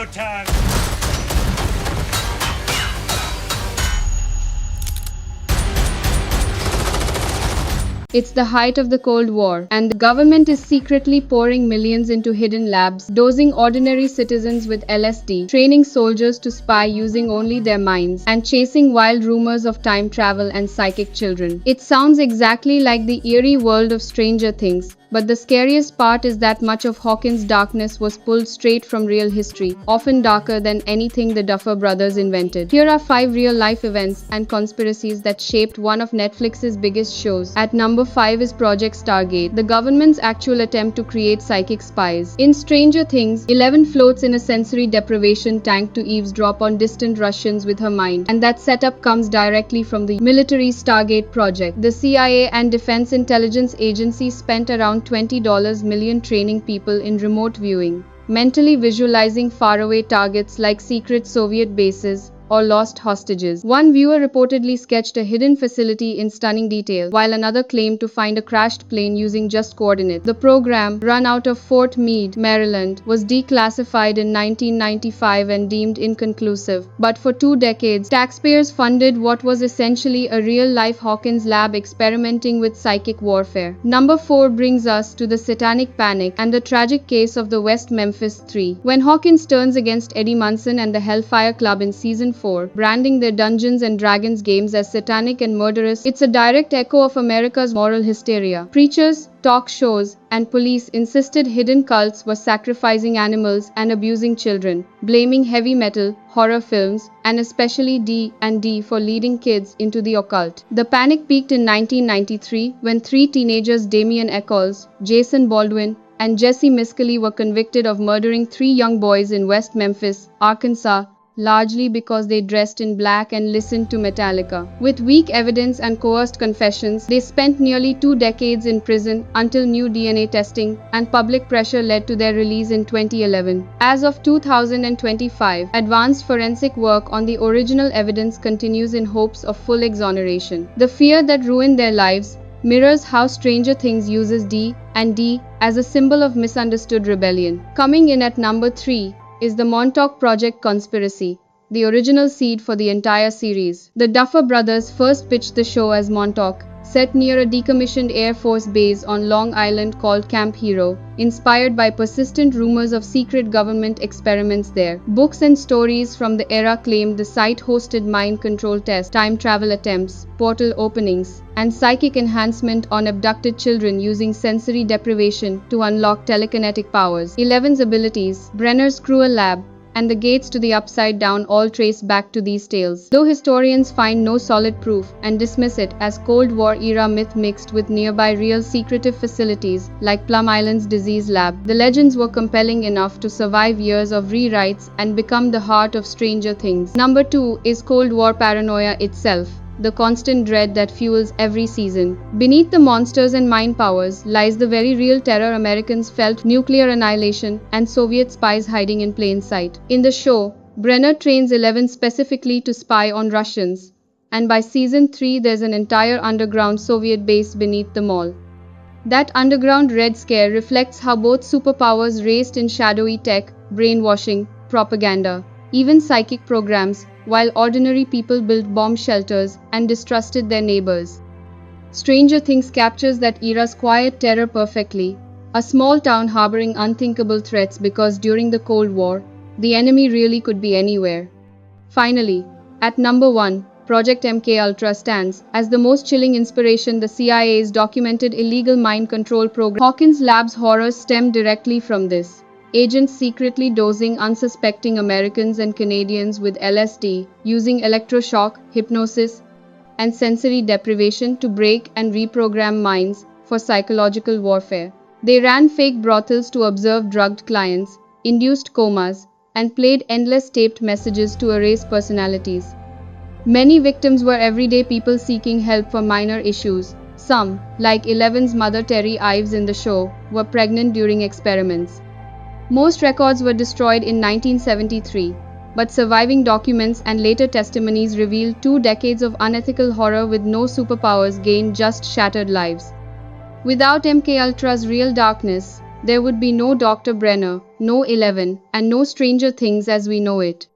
showtime. It's the height of the Cold War, and the government is secretly pouring millions into hidden labs, dosing ordinary citizens with LSD, training soldiers to spy using only their minds, and chasing wild rumors of time travel and psychic children. It sounds exactly like the eerie world of Stranger Things. But the scariest part is that much of Hawkins' darkness was pulled straight from real history, often darker than anything the Duffer Brothers invented. Here are 5 real-life events and conspiracies that shaped one of Netflix's biggest shows. At number 5 is Project Stargate, the government's actual attempt to create psychic spies. In Stranger Things, 11 floats in a sensory deprivation tank to eavesdrop on distant Russians with her mind, and that setup comes directly from the military Stargate project. The CIA and Defense Intelligence Agency spent around $20 million training people in remote viewing, mentally visualizing faraway targets like secret Soviet bases or lost hostages. One viewer reportedly sketched a hidden facility in stunning detail, while another claimed to find a crashed plane using just coordinates. The program, run out of Fort Meade, Maryland, was declassified in 1995 and deemed inconclusive. But for 2 decades, taxpayers funded what was essentially a real-life Hawkins lab experimenting with psychic warfare. Number 4 brings us to the Satanic Panic and the tragic case of the West Memphis 3. When Hawkins turns against Eddie Munson and the Hellfire Club in Season 4, branding their Dungeons and Dragons games as satanic and murderous, it's a direct echo of America's moral hysteria. Preachers, talk shows, and police insisted hidden cults were sacrificing animals and abusing children, blaming heavy metal, horror films, and especially D&D for leading kids into the occult. The panic peaked in 1993 when 3 teenagers, Damien Echols, Jason Baldwin, and Jesse Miscali, were convicted of murdering 3 young boys in West Memphis, Arkansas, largely because they dressed in black and listened to Metallica. With weak evidence and coerced confessions, they spent nearly 2 decades in prison until new DNA testing and public pressure led to their release in 2011. As of 2025, advanced forensic work on the original evidence continues in hopes of full exoneration. The fear that ruined their lives mirrors how Stranger Things uses D&D as a symbol of misunderstood rebellion. Coming in at number 3 is the Montauk Project conspiracy, the original seed for the entire series. The Duffer Brothers first pitched the show as Montauk, set near a decommissioned Air Force base on Long Island called Camp Hero, inspired by persistent rumors of secret government experiments there. Books and stories from the era claimed the site hosted mind control tests, time travel attempts, portal openings, and psychic enhancement on abducted children using sensory deprivation to unlock telekinetic powers. 11's abilities, Brenner's cruel lab, and the gates to the Upside Down all trace back to these tales. Though historians find no solid proof and dismiss it as Cold War-era myth mixed with nearby real secretive facilities like Plum Island's disease lab, the legends were compelling enough to survive years of rewrites and become the heart of Stranger Things. Number 2 is Cold War paranoia itself, the constant dread that fuels every season. Beneath the monsters and mind powers lies the very real terror Americans felt: nuclear annihilation and Soviet spies hiding in plain sight. In the show, Brenner trains 11 specifically to spy on Russians, and by season 3 there's an entire underground Soviet base beneath the mall. That underground Red Scare reflects how both superpowers raced in shadowy tech, brainwashing, propaganda, even psychic programs, while ordinary people built bomb shelters and distrusted their neighbors. Stranger Things captures that era's quiet terror perfectly, a small town harboring unthinkable threats because during the Cold War, the enemy really could be anywhere. Finally, at number 1, Project MKUltra stands as the most chilling inspiration. The CIA's documented illegal mind control program. Hawkins' lab's horrors stem directly from this. Agents secretly dosing unsuspecting Americans and Canadians with LSD, using electroshock, hypnosis, and sensory deprivation to break and reprogram minds for psychological warfare. They ran fake brothels to observe drugged clients, induced comas, and played endless taped messages to erase personalities. Many victims were everyday people seeking help for minor issues. Some, like 11's mother Terry Ives in the show, were pregnant during experiments. Most records were destroyed in 1973, but surviving documents and later testimonies revealed 2 decades of unethical horror with no superpowers gained, just shattered lives. Without MKUltra's real darkness, there would be no Dr. Brenner, no 11, and no Stranger Things as we know it.